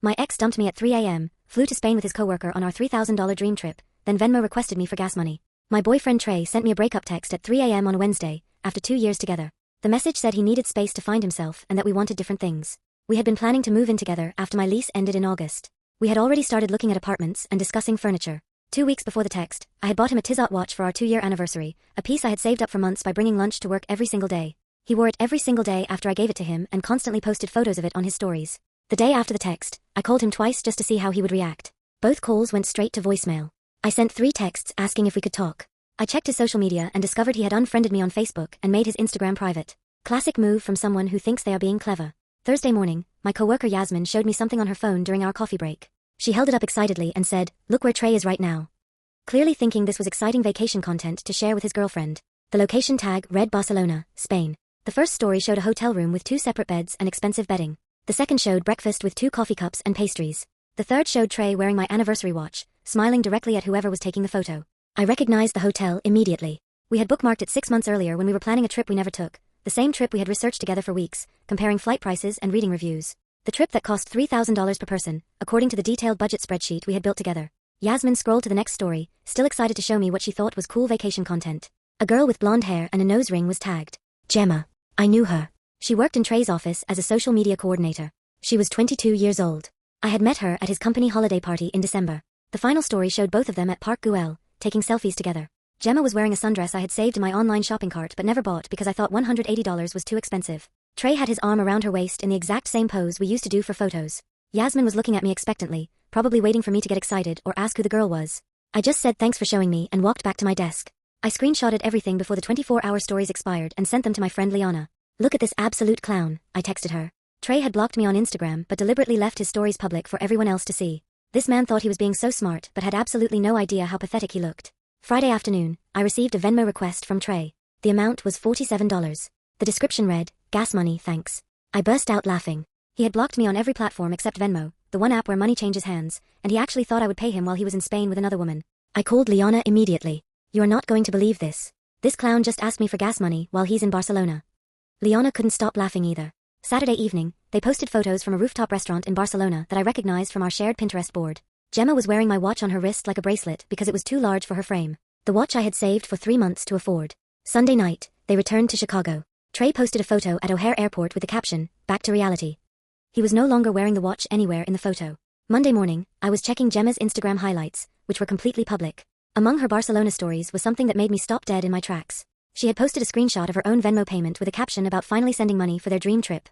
My ex dumped me at 3 a.m., flew to Spain with his coworker on our $3,000 dream trip, then Venmo requested me for gas money. My boyfriend Trey sent me a breakup text at 3 a.m. on a Wednesday, after 2 years together. The message said he needed space to find himself and that we wanted different things. We had been planning to move in together after my lease ended in August. We had already started looking at apartments and discussing furniture. 2 weeks before the text, I had bought him a Tissot watch for our 2-year anniversary, a piece I had saved up for months by bringing lunch to work every single day. He wore it every single day after I gave it to him and constantly posted photos of it on his stories. The day after the text, I called him twice just to see how he would react. Both calls went straight to voicemail. I sent 3 texts asking if we could talk. I checked his social media and discovered he had unfriended me on Facebook and made his Instagram private. Classic move from someone who thinks they are being clever. Thursday morning, my coworker Yasmin showed me something on her phone during our coffee break. She held it up excitedly and said, "Look where Trey is right now." Clearly thinking this was exciting vacation content to share with his girlfriend. The location tag read Barcelona, Spain. The first story showed a hotel room with 2 separate beds and expensive bedding. The second showed breakfast with 2 coffee cups and pastries. The third showed Trey wearing my anniversary watch, smiling directly at whoever was taking the photo. I recognized the hotel immediately. We had bookmarked it 6 months earlier when we were planning a trip we never took, the same trip we had researched together for weeks, comparing flight prices and reading reviews. The trip that cost $3,000 per person, according to the detailed budget spreadsheet we had built together. Yasmin scrolled to the next story, still excited to show me what she thought was cool vacation content. A girl with blonde hair and a nose ring was tagged. Gemma. I knew her. She worked in Trey's office as a social media coordinator. She was 22 years old. I had met her at his company holiday party in December. The final story showed both of them at Park Güell, taking selfies together. Gemma was wearing a sundress I had saved in my online shopping cart but never bought because I thought $180 was too expensive. Trey had his arm around her waist in the exact same pose we used to do for photos. Yasmin was looking at me expectantly, probably waiting for me to get excited or ask who the girl was. I just said thanks for showing me and walked back to my desk. I screenshotted everything before the 24-hour stories expired and sent them to my friend Liana. "Look at this absolute clown," I texted her. Trey had blocked me on Instagram but deliberately left his stories public for everyone else to see. This man thought he was being so smart but had absolutely no idea how pathetic he looked. Friday afternoon, I received a Venmo request from Trey. The amount was $47. The description read, "Gas money, thanks." I burst out laughing. He had blocked me on every platform except Venmo, the one app where money changes hands, and he actually thought I would pay him while he was in Spain with another woman. I called Liana immediately. "You are not going to believe this. This clown just asked me for gas money while he's in Barcelona." Liana couldn't stop laughing either. Saturday evening, they posted photos from a rooftop restaurant in Barcelona that I recognized from our shared Pinterest board. Gemma was wearing my watch on her wrist like a bracelet because it was too large for her frame. The watch I had saved for 3 months to afford. Sunday night, they returned to Chicago. Trey posted a photo at O'Hare Airport with the caption, "Back to reality." He was no longer wearing the watch anywhere in the photo. Monday morning, I was checking Gemma's Instagram highlights, which were completely public. Among her Barcelona stories was something that made me stop dead in my tracks. She had posted a screenshot of her own Venmo payment with a caption about finally sending money for their dream trip.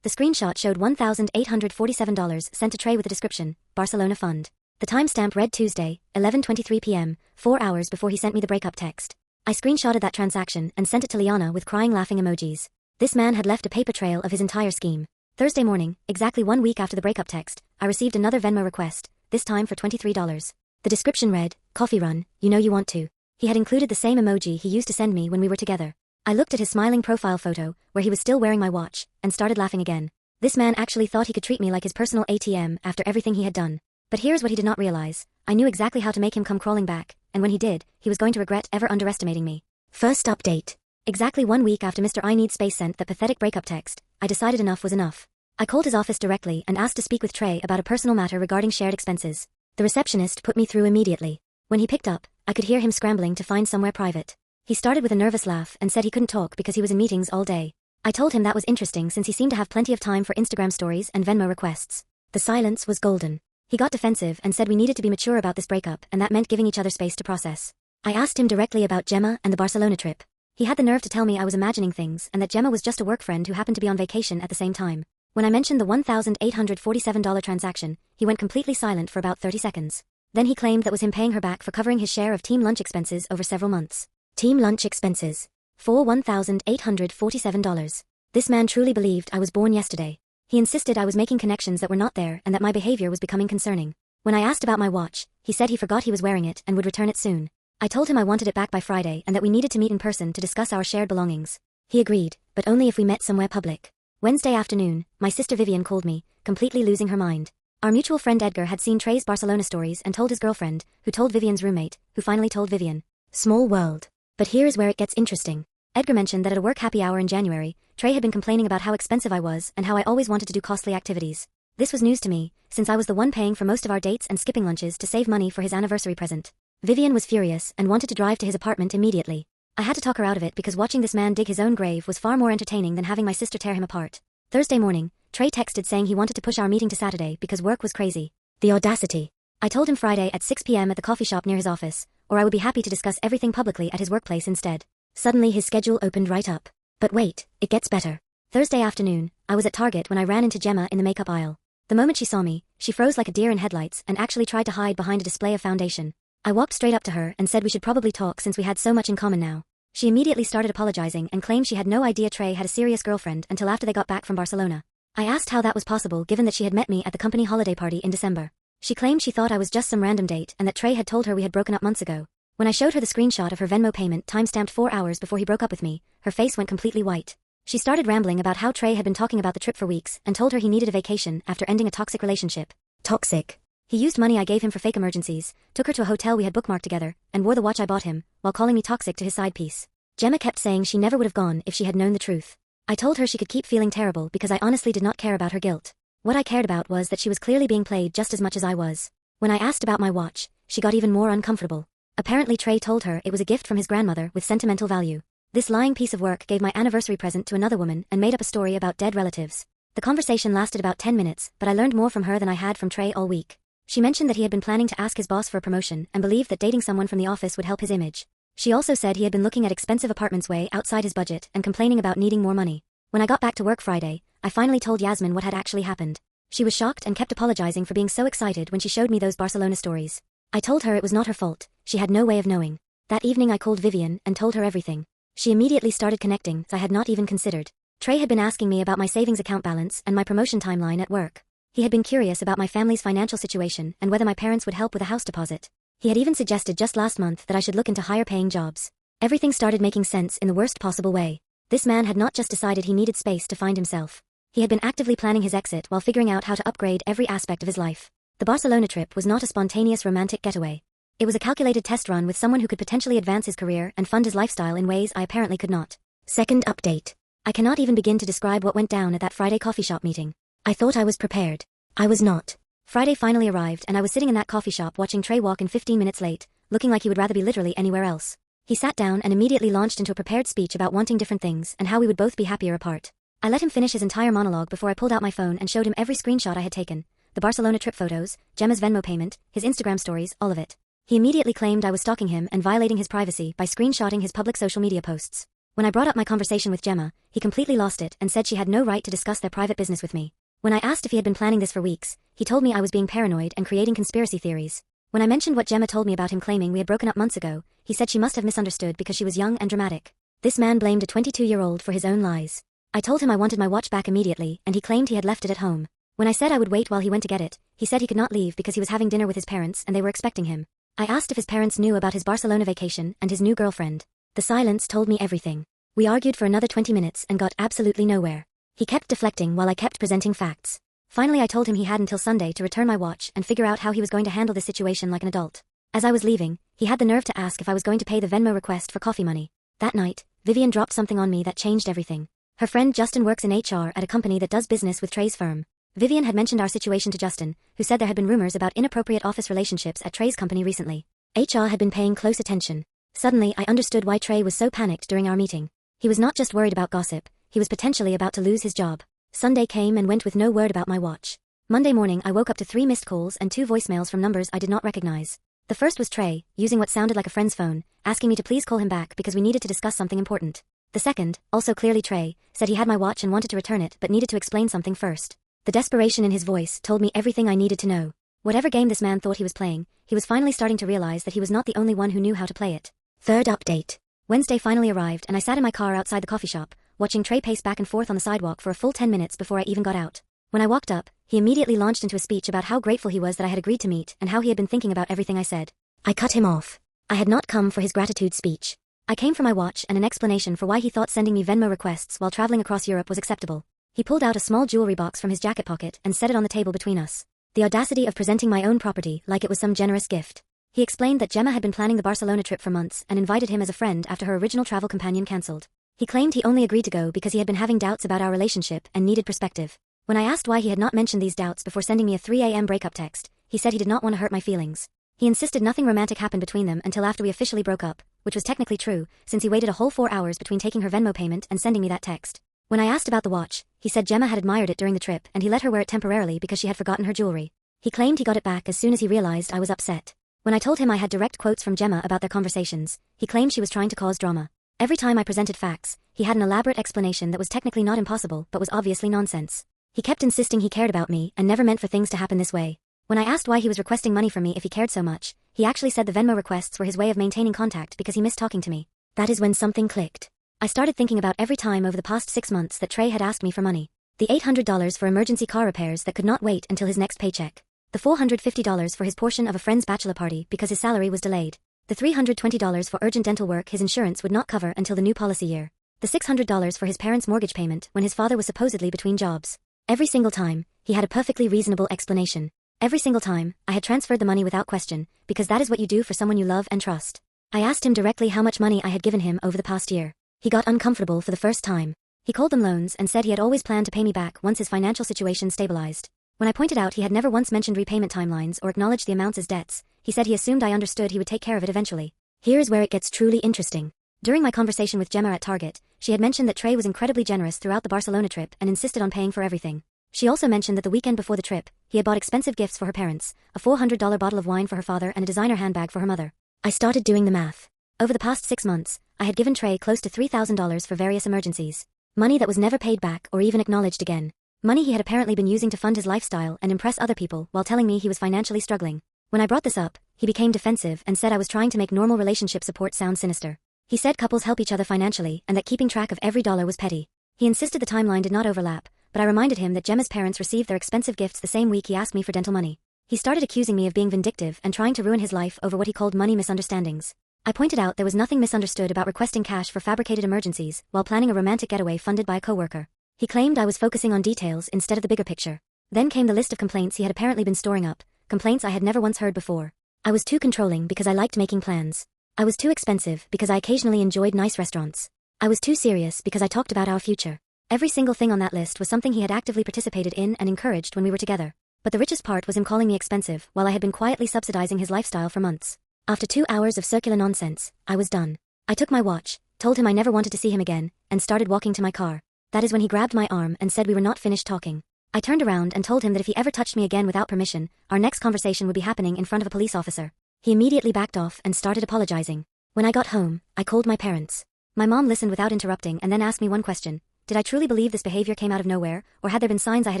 The screenshot showed $1,847 sent to Trey with the description, "Barcelona Fund." The timestamp read Tuesday, 11:23 p.m., 4 hours before he sent me the breakup text. I screenshotted that transaction and sent it to Liana with crying laughing emojis. This man had left a paper trail of his entire scheme. Thursday morning, exactly 1 week after the breakup text, I received another Venmo request, this time for $23. The description read, "Coffee run, you know you want to." He had included the same emoji he used to send me when we were together. I looked at his smiling profile photo, where he was still wearing my watch, and started laughing again. This man actually thought he could treat me like his personal ATM after everything he had done. But here's what he did not realize. I knew exactly how to make him come crawling back, and when he did, he was going to regret ever underestimating me. First update. Exactly 1 week after Mr. I Need Space sent that pathetic breakup text, I decided enough was enough. I called his office directly and asked to speak with Trey about a personal matter regarding shared expenses. The receptionist put me through immediately. When he picked up, I could hear him scrambling to find somewhere private. He started with a nervous laugh and said he couldn't talk because he was in meetings all day. I told him that was interesting since he seemed to have plenty of time for Instagram stories and Venmo requests. The silence was golden. He got defensive and said we needed to be mature about this breakup and that meant giving each other space to process. I asked him directly about Gemma and the Barcelona trip. He had the nerve to tell me I was imagining things and that Gemma was just a work friend who happened to be on vacation at the same time. When I mentioned the $1,847 transaction, he went completely silent for about 30 seconds. Then he claimed that was him paying her back for covering his share of team lunch expenses over several months. Team lunch expenses. For $1,847. This man truly believed I was born yesterday. He insisted I was making connections that were not there and that my behavior was becoming concerning. When I asked about my watch, he said he forgot he was wearing it and would return it soon. I told him I wanted it back by Friday and that we needed to meet in person to discuss our shared belongings. He agreed, but only if we met somewhere public. Wednesday afternoon, my sister Vivian called me, completely losing her mind. Our mutual friend Edgar had seen Trey's Barcelona stories and told his girlfriend, who told Vivian's roommate, who finally told Vivian. Small world. But here is where it gets interesting. Edgar mentioned that at a work happy hour in January, Trey had been complaining about how expensive I was and how I always wanted to do costly activities. This was news to me, since I was the one paying for most of our dates and skipping lunches to save money for his anniversary present. Vivian was furious and wanted to drive to his apartment immediately. I had to talk her out of it because watching this man dig his own grave was far more entertaining than having my sister tear him apart. Thursday morning, Trey texted saying he wanted to push our meeting to Saturday because work was crazy. The audacity. I told him Friday at 6 p.m. at the coffee shop near his office, or I would be happy to discuss everything publicly at his workplace instead. Suddenly his schedule opened right up. But wait, it gets better. Thursday afternoon, I was at Target when I ran into Gemma in the makeup aisle. The moment she saw me, she froze like a deer in headlights and actually tried to hide behind a display of foundation. I walked straight up to her and said we should probably talk since we had so much in common now. She immediately started apologizing and claimed she had no idea Trey had a serious girlfriend until after they got back from Barcelona. I asked how that was possible given that she had met me at the company holiday party in December. She claimed she thought I was just some random date and that Trey had told her we had broken up months ago. When I showed her the screenshot of her Venmo payment time-stamped 4 hours before he broke up with me, her face went completely white. She started rambling about how Trey had been talking about the trip for weeks and told her he needed a vacation after ending a toxic relationship. Toxic. He used money I gave him for fake emergencies, took her to a hotel we had bookmarked together, and wore the watch I bought him, while calling me toxic to his side piece. Gemma kept saying she never would have gone if she had known the truth. I told her she could keep feeling terrible because I honestly did not care about her guilt. What I cared about was that she was clearly being played just as much as I was. When I asked about my watch, she got even more uncomfortable. Apparently Trey told her it was a gift from his grandmother with sentimental value. This lying piece of work gave my anniversary present to another woman and made up a story about dead relatives. The conversation lasted about 10 minutes, but I learned more from her than I had from Trey all week. She mentioned that he had been planning to ask his boss for a promotion and believed that dating someone from the office would help his image. She also said he had been looking at expensive apartments way outside his budget and complaining about needing more money. When I got back to work Friday, I finally told Yasmin what had actually happened. She was shocked and kept apologizing for being so excited when she showed me those Barcelona stories. I told her it was not her fault, she had no way of knowing. That evening I called Vivian and told her everything. She immediately started connecting, I had not even considered. Trey had been asking me about my savings account balance and my promotion timeline at work. He had been curious about my family's financial situation and whether my parents would help with a house deposit. He had even suggested just last month that I should look into higher paying jobs. Everything started making sense in the worst possible way. This man had not just decided he needed space to find himself. He had been actively planning his exit while figuring out how to upgrade every aspect of his life. The Barcelona trip was not a spontaneous romantic getaway. It was a calculated test run with someone who could potentially advance his career and fund his lifestyle in ways I apparently could not. Second update. I cannot even begin to describe what went down at that Friday coffee shop meeting. I thought I was prepared. I was not. Friday finally arrived and I was sitting in that coffee shop watching Trey walk in 15 minutes late, looking like he would rather be literally anywhere else. He sat down and immediately launched into a prepared speech about wanting different things and how we would both be happier apart. I let him finish his entire monologue before I pulled out my phone and showed him every screenshot I had taken, the Barcelona trip photos, Gemma's Venmo payment, his Instagram stories, all of it. He immediately claimed I was stalking him and violating his privacy by screenshotting his public social media posts. When I brought up my conversation with Gemma, he completely lost it and said she had no right to discuss their private business with me. When I asked if he had been planning this for weeks, he told me I was being paranoid and creating conspiracy theories. When I mentioned what Gemma told me about him claiming we had broken up months ago, he said she must have misunderstood because she was young and dramatic. This man blamed a 22-year-old for his own lies. I told him I wanted my watch back immediately and he claimed he had left it at home. When I said I would wait while he went to get it, he said he could not leave because he was having dinner with his parents and they were expecting him. I asked if his parents knew about his Barcelona vacation and his new girlfriend. The silence told me everything. We argued for another 20 minutes and got absolutely nowhere. He kept deflecting while I kept presenting facts. Finally I told him he had until Sunday to return my watch and figure out how he was going to handle this situation like an adult. As I was leaving, he had the nerve to ask if I was going to pay the Venmo request for coffee money. That night, Vivian dropped something on me that changed everything. Her friend Justin works in HR at a company that does business with Trey's firm. Vivian had mentioned our situation to Justin, who said there had been rumors about inappropriate office relationships at Trey's company recently. HR had been paying close attention. Suddenly I understood why Trey was so panicked during our meeting. He was not just worried about gossip, he was potentially about to lose his job. Sunday came and went with no word about my watch. Monday morning I woke up to 3 missed calls and 2 voicemails from numbers I did not recognize. The first was Trey, using what sounded like a friend's phone, asking me to please call him back because we needed to discuss something important. The second, also clearly Trey, said he had my watch and wanted to return it but needed to explain something first. The desperation in his voice told me everything I needed to know. Whatever game this man thought he was playing, he was finally starting to realize that he was not the only one who knew how to play it. Third update. Wednesday finally arrived and I sat in my car outside the coffee shop, watching Trey pace back and forth on the sidewalk for a full 10 minutes before I even got out. When I walked up, he immediately launched into a speech about how grateful he was that I had agreed to meet and how he had been thinking about everything I said. I cut him off. I had not come for his gratitude speech. I came for my watch and an explanation for why he thought sending me Venmo requests while traveling across Europe was acceptable. He pulled out a small jewelry box from his jacket pocket and set it on the table between us. The audacity of presenting my own property like it was some generous gift. He explained that Gemma had been planning the Barcelona trip for months and invited him as a friend after her original travel companion cancelled. He claimed he only agreed to go because he had been having doubts about our relationship and needed perspective. When I asked why he had not mentioned these doubts before sending me a 3 a.m. breakup text, he said he did not want to hurt my feelings. He insisted nothing romantic happened between them until after we officially broke up, which was technically true, since he waited a whole 4 hours between taking her Venmo payment and sending me that text. When I asked about the watch, he said Gemma had admired it during the trip and he let her wear it temporarily because she had forgotten her jewelry. He claimed he got it back as soon as he realized I was upset. When I told him I had direct quotes from Gemma about their conversations, he claimed she was trying to cause drama. Every time I presented facts, he had an elaborate explanation that was technically not impossible but was obviously nonsense. He kept insisting he cared about me and never meant for things to happen this way. When I asked why he was requesting money from me if he cared so much, he actually said the Venmo requests were his way of maintaining contact because he missed talking to me. That is when something clicked. I started thinking about every time over the past 6 months that Trey had asked me for money. The $800 for emergency car repairs that could not wait until his next paycheck. The $450 for his portion of a friend's bachelor party because his salary was delayed. The $320 for urgent dental work his insurance would not cover until the new policy year. The $600 for his parents' mortgage payment when his father was supposedly between jobs. Every single time, he had a perfectly reasonable explanation. Every single time, I had transferred the money without question, because that is what you do for someone you love and trust. I asked him directly how much money I had given him over the past year. He got uncomfortable for the first time. He called them loans and said he had always planned to pay me back once his financial situation stabilized. When I pointed out he had never once mentioned repayment timelines or acknowledged the amounts as debts, he said he assumed I understood he would take care of it eventually. Here's where it gets truly interesting. During my conversation with Gemma at Target, she had mentioned that Trey was incredibly generous throughout the Barcelona trip and insisted on paying for everything. She also mentioned that the weekend before the trip, he had bought expensive gifts for her parents, a $400 bottle of wine for her father and a designer handbag for her mother. I started doing the math. Over the past 6 months, I had given Trey close to $3,000 for various emergencies. Money that was never paid back or even acknowledged again. Money he had apparently been using to fund his lifestyle and impress other people while telling me he was financially struggling. When I brought this up, he became defensive and said I was trying to make normal relationship support sound sinister. He said couples help each other financially and that keeping track of every dollar was petty. He insisted the timeline did not overlap, but I reminded him that Gemma's parents received their expensive gifts the same week he asked me for dental money. He started accusing me of being vindictive and trying to ruin his life over what he called money misunderstandings. I pointed out there was nothing misunderstood about requesting cash for fabricated emergencies while planning a romantic getaway funded by a coworker. He claimed I was focusing on details instead of the bigger picture. Then came the list of complaints he had apparently been storing up, complaints I had never once heard before. I was too controlling because I liked making plans. I was too expensive because I occasionally enjoyed nice restaurants. I was too serious because I talked about our future. Every single thing on that list was something he had actively participated in and encouraged when we were together. But the richest part was him calling me expensive while I had been quietly subsidizing his lifestyle for months. After 2 hours of circular nonsense, I was done. I took my watch, told him I never wanted to see him again, and started walking to my car. That is when he grabbed my arm and said we were not finished talking. I turned around and told him that if he ever touched me again without permission, our next conversation would be happening in front of a police officer. He immediately backed off and started apologizing. When I got home, I called my parents. My mom listened without interrupting and then asked me one question. Did I truly believe this behavior came out of nowhere, or had there been signs I had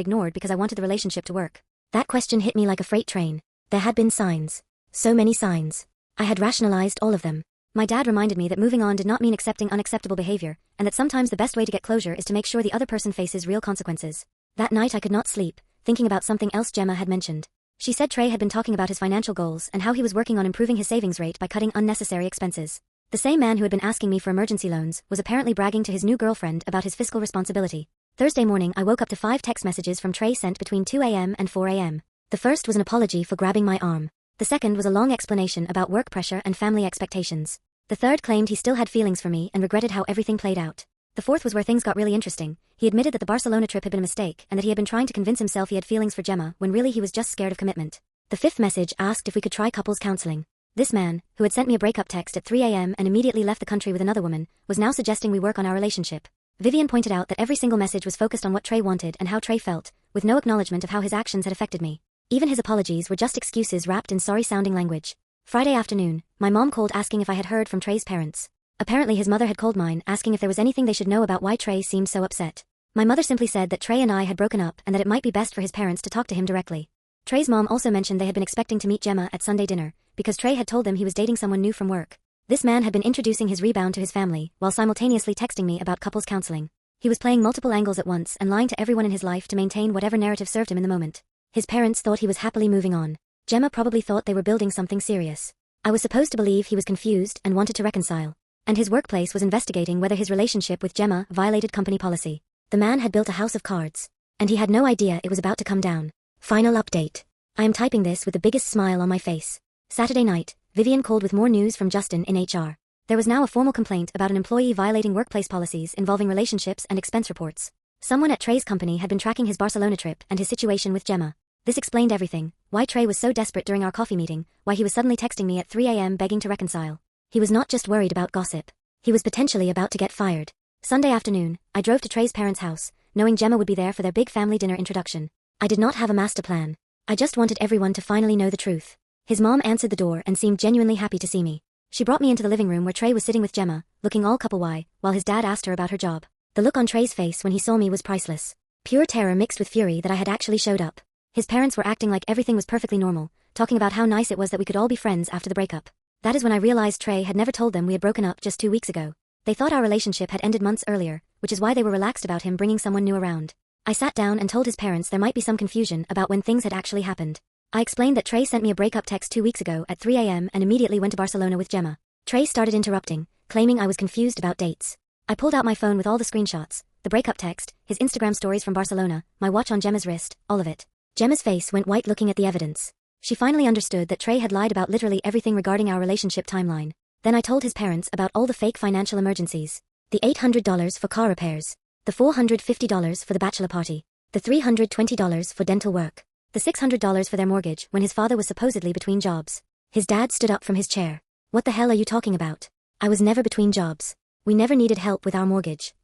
ignored because I wanted the relationship to work? That question hit me like a freight train. There had been signs. So many signs. I had rationalized all of them. My dad reminded me that moving on did not mean accepting unacceptable behavior, and that sometimes the best way to get closure is to make sure the other person faces real consequences. That night I could not sleep, thinking about something else Gemma had mentioned. She said Trey had been talking about his financial goals and how he was working on improving his savings rate by cutting unnecessary expenses. The same man who had been asking me for emergency loans was apparently bragging to his new girlfriend about his fiscal responsibility. Thursday morning I woke up to 5 text messages from Trey sent between 2 a.m. and 4 a.m. The first was an apology for grabbing my arm. The second was a long explanation about work pressure and family expectations. The third claimed he still had feelings for me and regretted how everything played out. The fourth was where things got really interesting. He admitted that the Barcelona trip had been a mistake and that he had been trying to convince himself he had feelings for Gemma when really he was just scared of commitment. The fifth message asked if we could try couples counseling. This man, who had sent me a breakup text at 3 a.m. and immediately left the country with another woman, was now suggesting we work on our relationship. Vivian pointed out that every single message was focused on what Trey wanted and how Trey felt, with no acknowledgement of how his actions had affected me. Even his apologies were just excuses wrapped in sorry-sounding language. Friday afternoon, my mom called asking if I had heard from Trey's parents. Apparently his mother had called mine asking if there was anything they should know about why Trey seemed so upset. My mother simply said that Trey and I had broken up and that it might be best for his parents to talk to him directly. Trey's mom also mentioned they had been expecting to meet Gemma at Sunday dinner, because Trey had told them he was dating someone new from work. This man had been introducing his rebound to his family, while simultaneously texting me about couples counseling. He was playing multiple angles at once and lying to everyone in his life to maintain whatever narrative served him in the moment. His parents thought he was happily moving on. Gemma probably thought they were building something serious. I was supposed to believe he was confused and wanted to reconcile. And his workplace was investigating whether his relationship with Gemma violated company policy. The man had built a house of cards. And he had no idea it was about to come down. Final update. I am typing this with the biggest smile on my face. Saturday night, Vivian called with more news from Justin in HR. There was now a formal complaint about an employee violating workplace policies involving relationships and expense reports. Someone at Trey's company had been tracking his Barcelona trip and his situation with Gemma. This explained everything, why Trey was so desperate during our coffee meeting, why he was suddenly texting me at 3 a.m. begging to reconcile. He was not just worried about gossip. He was potentially about to get fired. Sunday afternoon, I drove to Trey's parents' house, knowing Gemma would be there for their big family dinner introduction. I did not have a master plan. I just wanted everyone to finally know the truth. His mom answered the door and seemed genuinely happy to see me. She brought me into the living room where Trey was sitting with Gemma, looking all couple-y, while his dad asked her about her job. The look on Trey's face when he saw me was priceless. Pure terror mixed with fury that I had actually showed up. His parents were acting like everything was perfectly normal, talking about how nice it was that we could all be friends after the breakup. That is when I realized Trey had never told them we had broken up just 2 weeks ago. They thought our relationship had ended months earlier, which is why they were relaxed about him bringing someone new around. I sat down and told his parents there might be some confusion about when things had actually happened. I explained that Trey sent me a breakup text 2 weeks ago at 3 a.m. and immediately went to Barcelona with Gemma. Trey started interrupting, claiming I was confused about dates. I pulled out my phone with all the screenshots, the breakup text, his Instagram stories from Barcelona, my watch on Gemma's wrist, all of it. Gemma's face went white looking at the evidence. She finally understood that Trey had lied about literally everything regarding our relationship timeline. Then I told his parents about all the fake financial emergencies. The $800 for car repairs. The $450 for the bachelor party. The $320 for dental work. The $600 for their mortgage when his father was supposedly between jobs. His dad stood up from his chair. What the hell are you talking about? I was never between jobs. We never needed help with our mortgage.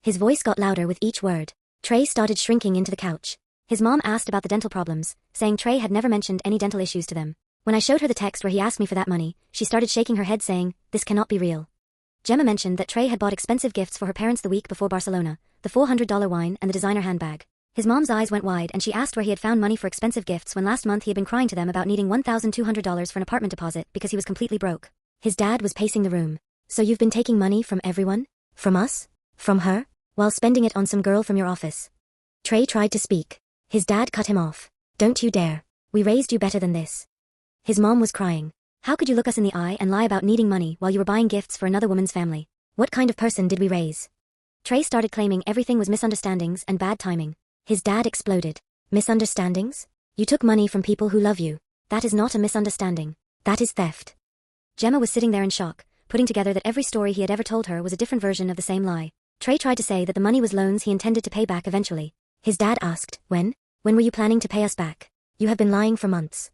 His voice got louder with each word. Trey started shrinking into the couch. His mom asked about the dental problems, saying Trey had never mentioned any dental issues to them. When I showed her the text where he asked me for that money, she started shaking her head saying, "This cannot be real." Gemma mentioned that Trey had bought expensive gifts for her parents the week before Barcelona, the $400 wine and the designer handbag. His mom's eyes went wide and she asked where he had found money for expensive gifts when last month he had been crying to them about needing $1,200 for an apartment deposit because he was completely broke. His dad was pacing the room. "So you've been taking money from everyone? From us? From her? While spending it on some girl from your office?" Trey tried to speak. His dad cut him off. "Don't you dare. We raised you better than this." His mom was crying. "How could you look us in the eye and lie about needing money while you were buying gifts for another woman's family? What kind of person did we raise?" Trey started claiming everything was misunderstandings and bad timing. His dad exploded. "Misunderstandings? You took money from people who love you. That is not a misunderstanding. That is theft." Gemma was sitting there in shock, putting together that every story he had ever told her was a different version of the same lie. Trey tried to say that the money was loans he intended to pay back eventually. His dad asked, "When? When were you planning to pay us back? You have been lying for months."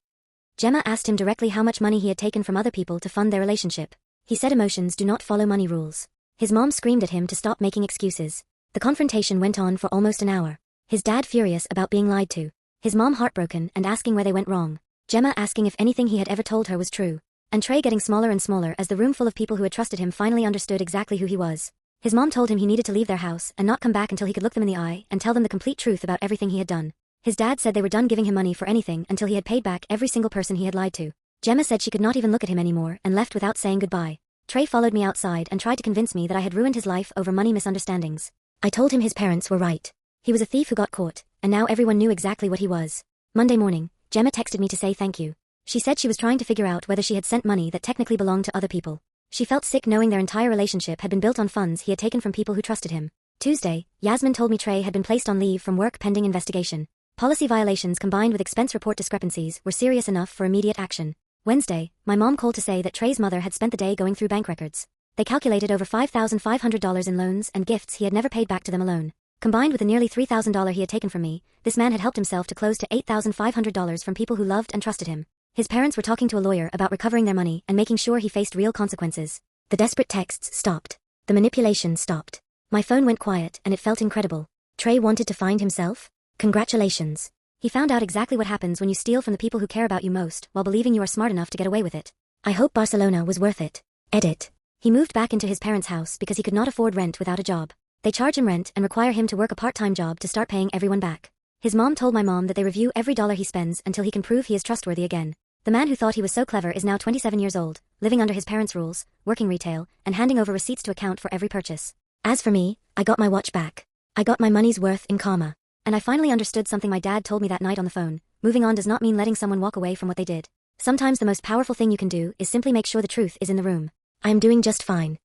Gemma asked him directly how much money he had taken from other people to fund their relationship. He said emotions do not follow money rules. His mom screamed at him to stop making excuses. The confrontation went on for almost an hour. His dad furious about being lied to. His mom heartbroken and asking where they went wrong. Gemma asking if anything he had ever told her was true. And Trey getting smaller and smaller as the room full of people who had trusted him finally understood exactly who he was. His mom told him he needed to leave their house and not come back until he could look them in the eye and tell them the complete truth about everything he had done. His dad said they were done giving him money for anything until he had paid back every single person he had lied to. Gemma said she could not even look at him anymore and left without saying goodbye. Trey followed me outside and tried to convince me that I had ruined his life over money misunderstandings. I told him his parents were right. He was a thief who got caught, and now everyone knew exactly what he was. Monday morning, Gemma texted me to say thank you. She said she was trying to figure out whether she had sent money that technically belonged to other people. She felt sick knowing their entire relationship had been built on funds he had taken from people who trusted him. Tuesday, Yasmin told me Trey had been placed on leave from work pending investigation. Policy violations combined with expense report discrepancies were serious enough for immediate action. Wednesday, my mom called to say that Trey's mother had spent the day going through bank records. They calculated over $5,500 in loans and gifts he had never paid back to them alone. Combined with the nearly $3,000 he had taken from me, this man had helped himself to close to $8,500 from people who loved and trusted him. His parents were talking to a lawyer about recovering their money and making sure he faced real consequences. The desperate texts stopped. The manipulation stopped. My phone went quiet and it felt incredible. Trey wanted to find himself? Congratulations. He found out exactly what happens when you steal from the people who care about you most while believing you are smart enough to get away with it. I hope Barcelona was worth it. Edit. He moved back into his parents' house because he could not afford rent without a job. They charge him rent and require him to work a part-time job to start paying everyone back. His mom told my mom that they review every dollar he spends until he can prove he is trustworthy again. The man who thought he was so clever is now 27 years old, living under his parents' rules, working retail, and handing over receipts to account for every purchase. As for me, I got my watch back. I got my money's worth in karma. And I finally understood something my dad told me that night on the phone. Moving on does not mean letting someone walk away from what they did. Sometimes the most powerful thing you can do is simply make sure the truth is in the room. I am doing just fine.